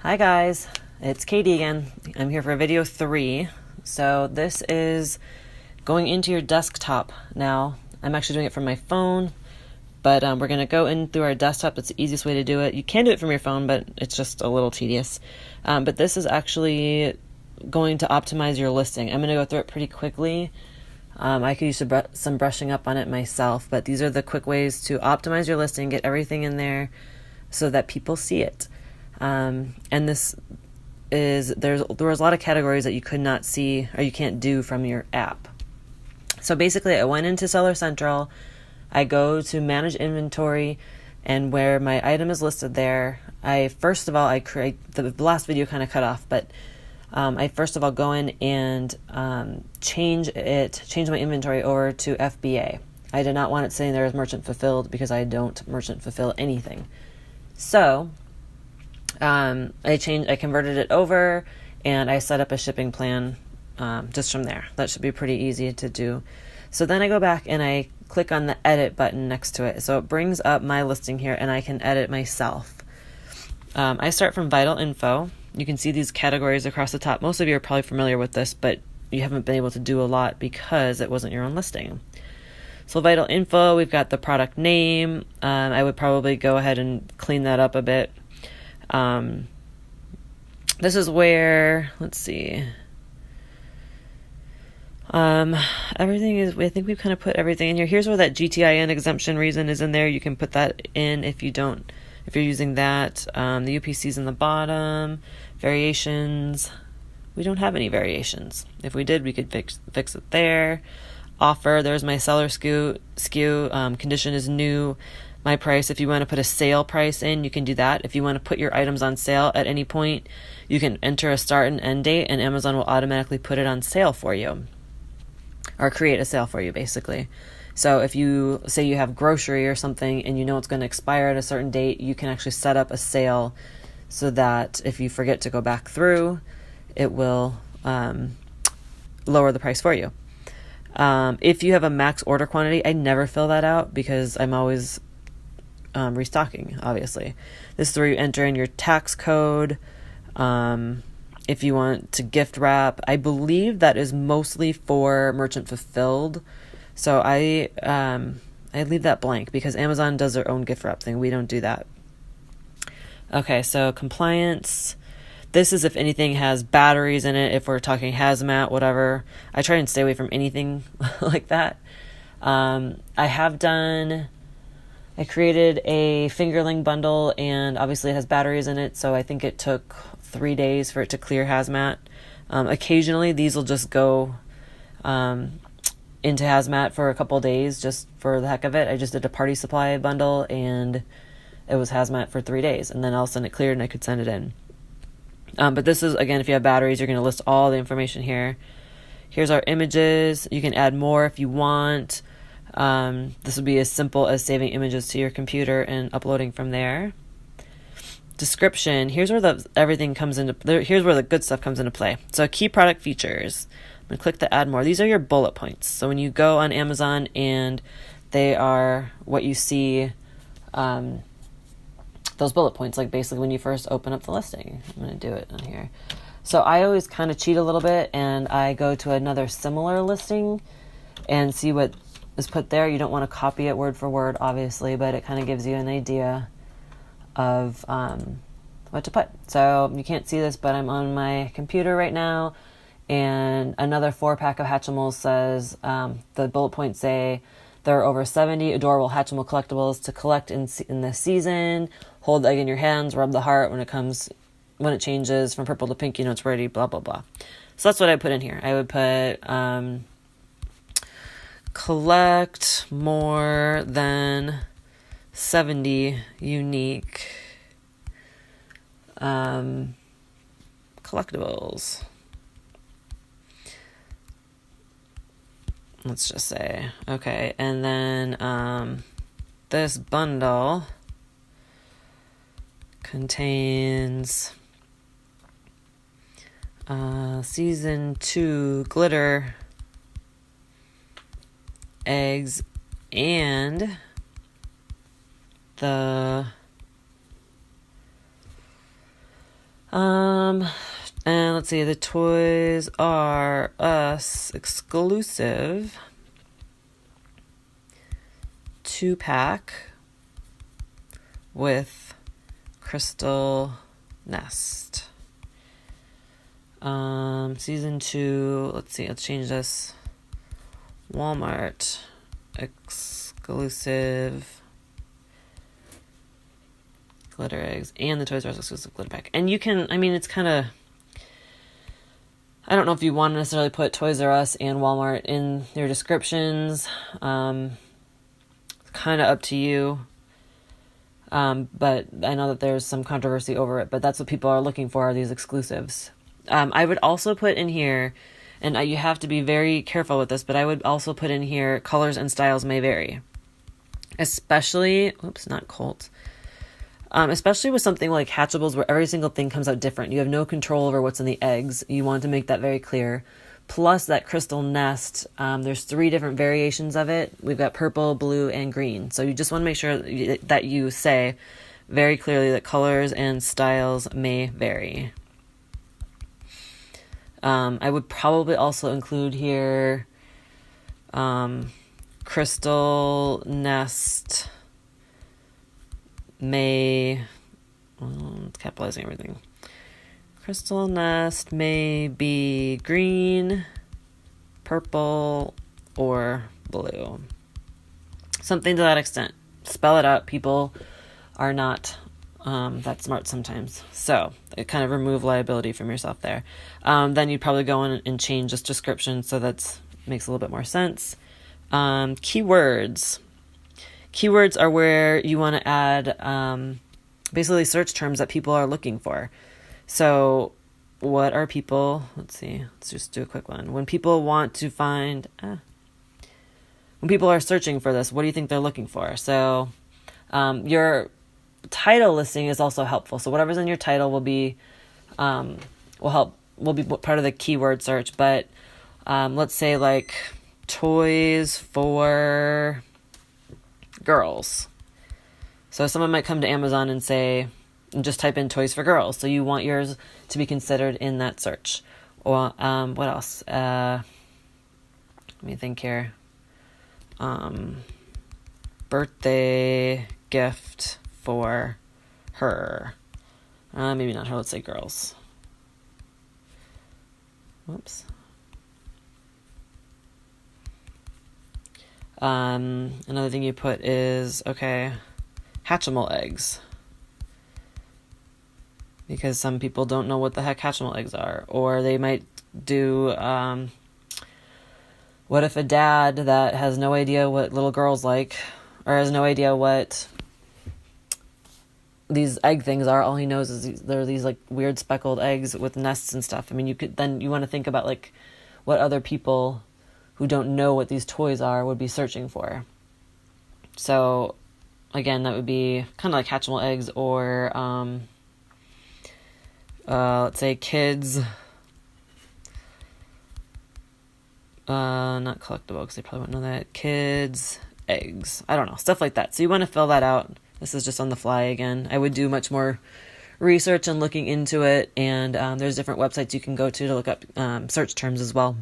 Hi guys, it's Katie again. I'm here for video 3. So this is going into your desktop now. I'm actually doing it from my phone, but we're going to go in through our desktop. That's the easiest way to do it. You can do it from your phone, but it's just a little tedious. But this is actually going to optimize your listing. I'm going to go through it pretty quickly. I could use some brushing up on it myself, but these are the quick ways to optimize your listing, get everything in there so that people see it. And this is, there was a lot of categories that you could not see or you can't do from your app. So basically I went into Seller Central, I go to manage inventory, and where my item is listed there, I create, the last video kind of cut off, but I first of all go in and change my inventory over to FBA. I did not want it saying there as merchant fulfilled because I don't merchant fulfill anything. So I converted it over and I set up a shipping plan just from there. That should be pretty easy to do. So then I go back and I click on the edit button next to it. So it brings up my listing here and I can edit myself. I start from Vital Info. You can see these categories across the top. Most of you are probably familiar with this, but you haven't been able to do a lot because it wasn't your own listing. So Vital Info, we've got the product name. I would probably go ahead and clean that up a bit. This is where, let's see. Everything is, I think we've kind of put everything in here. Here's where that GTIN exemption reason is in there. You can put that in if you're using that. The UPC's in the bottom. Variations. We don't have any variations. If we did, we could fix it there. Offer, there's my seller SKU. Condition is new. My price, if you want to put a sale price in, you can do that. If you want to put your items on sale at any point, you can enter a start and end date, and Amazon will automatically put it on sale for you. Or create a sale for you, basically. So if you say you have grocery or something and you know it's going to expire at a certain date, you can actually set up a sale so that if you forget to go back through, it will lower the price for you. If you have a max order quantity, I never fill that out because I'm always restocking, obviously. This is where you enter in your tax code. If you want to gift wrap, I believe that is mostly for merchant fulfilled. So I leave that blank because Amazon does their own gift wrap thing. We don't do that. Okay, so compliance. This is if anything has batteries in it, if we're talking hazmat, whatever. I try and stay away from anything like that. I created a fingerling bundle, and obviously it has batteries in it, so I think it took 3 days for it to clear hazmat. Occasionally, these will just go into hazmat for a couple days just for the heck of it. I just did a party supply bundle, and it was hazmat for 3 days, and then all of a sudden it cleared and I could send it in. But this is, again, if you have batteries, you're going to list all the information here. Here's our images. You can add more if you want. This would be as simple as saving images to your computer and uploading from there. Description. Here's where everything comes into. Here's where the good stuff comes into play. So key product features. I'm going to click the add more. These are your bullet points. So when you go on Amazon and they are what you see, those bullet points, like basically when you first open up the listing. I'm going to do it on here. So I always kind of cheat a little bit and I go to another similar listing and see what is put there. You don't want to copy it word for word, obviously, but it kind of gives you an idea of what to put. So you can't see this, but I'm on my computer right now, and another 4-pack of Hatchimals says, the bullet points say, there are over 70 adorable Hatchimal collectibles to collect in this season. Hold the egg in your hands, rub the heart when it changes from purple to pink, it's ready, blah, blah, blah. So that's what I put in here. I would put collect more than 70 unique collectibles. Let's just say, okay, and then this bundle contains season 2 glitter eggs and the And let's see, the Toys R Us exclusive 2-pack with Crystal Nest. Season 2, let's see, let's change this. Walmart exclusive glitter eggs and the Toys R Us exclusive glitter pack. And you can, I mean, it's kind of, I don't know if you want to necessarily put Toys R Us and Walmart in their descriptions. Kind of up to you. But I know that there's some controversy over it, but that's what people are looking for, are these exclusives. I would also put in here, and you have to be very careful with this, but I would also put in here colors and styles may vary. Especially with something like Hatchables, where every single thing comes out different. You have no control over what's in the eggs. You want to make that very clear. Plus that Crystal Nest, there's 3 different variations of it. We've got purple, blue, and green. So you just want to make sure that you say very clearly that colors and styles may vary. I would probably also include here Crystal Nest may, capitalizing everything. Crystal Nest may be green, purple, or blue. Something to that extent. Spell it out. People are not that smart sometimes. So it kind of remove liability from yourself there. Then you'd probably go in and change this description so that makes a little bit more sense. Keywords. Keywords are where you want to add basically search terms that people are looking for. So what are people, let's just do a quick one. When people want to find, when people are searching for this, what do you think they're looking for? So your title listing is also helpful. So whatever's in your title will be part of the keyword search. But let's say like toys for girls. So someone might come to Amazon and just type in toys for girls. So you want yours to be considered in that search. Or what else? Let me think here. Birthday gift for her. Maybe not her. Let's say girls. Whoops. Another thing you put is, Hatchimal eggs. Because some people don't know what the heck Hatchimal eggs are. Or they might do, what if a dad that has no idea what little girls like, or has no idea what these egg things are, all he knows is they're these like weird speckled eggs with nests and stuff. I mean, you want to think about like what other people who don't know what these toys are would be searching for. So again, that would be kind of like Hatchimal eggs, or let's say kids, not collectible because they probably won't know that, kids eggs, I don't know, stuff like that. So you want to fill that out. This is just on the fly again. I would do much more research and looking into it, and there's different websites you can go to look up search terms as well.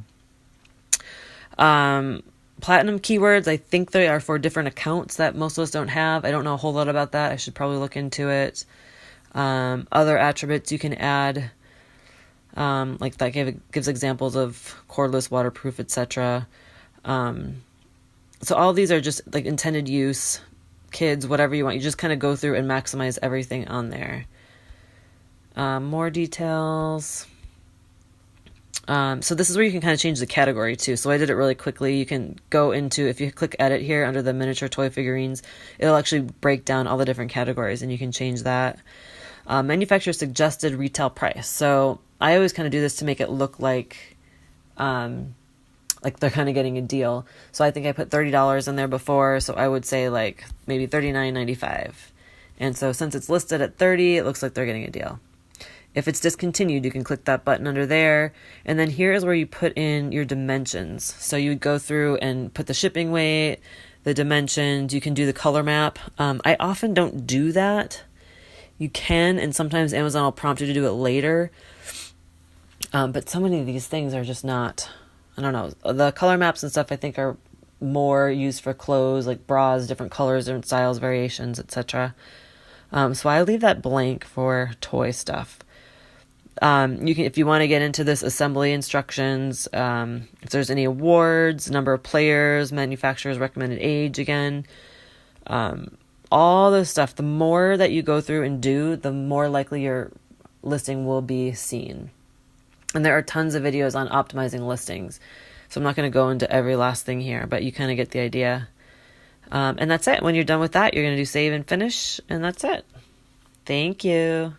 Platinum keywords, I think they are for different accounts that most of us don't have. I don't know a whole lot about that. I should probably look into it. Other attributes you can add, like that gives examples of cordless, waterproof, etc. So all these are just like intended use, kids, whatever you want. You just kind of go through and maximize everything on there. More details. So this is where you can kind of change the category too. So I did it really quickly. You can go into, if you click edit here under the miniature toy figurines, it'll actually break down all the different categories and you can change that. Manufacturer suggested retail price. So I always kind of do this to make it look like they're kind of getting a deal. So I think I put $30 in there before. So I would say like maybe $39.95. And so since it's listed at $30, it looks like they're getting a deal. If it's discontinued, you can click that button under there. And then here is where you put in your dimensions. So you would go through and put the shipping weight, the dimensions. You can do the color map. I often don't do that You can, and sometimes Amazon will prompt you to do it later. But so many of these things are just not, I don't know. The color maps and stuff I think are more used for clothes, like bras, different colors, different styles, variations, etc. So I leave that blank for toy stuff. You can, if you want to get into this, assembly instructions, if there's any awards, number of players, manufacturer's recommended age again, all this stuff, the more that you go through and do, the more likely your listing will be seen. And there are tons of videos on optimizing listings. So I'm not going to go into every last thing here, but you kind of get the idea. And that's it. When you're done with that, you're going to do save and finish, and that's it. Thank you.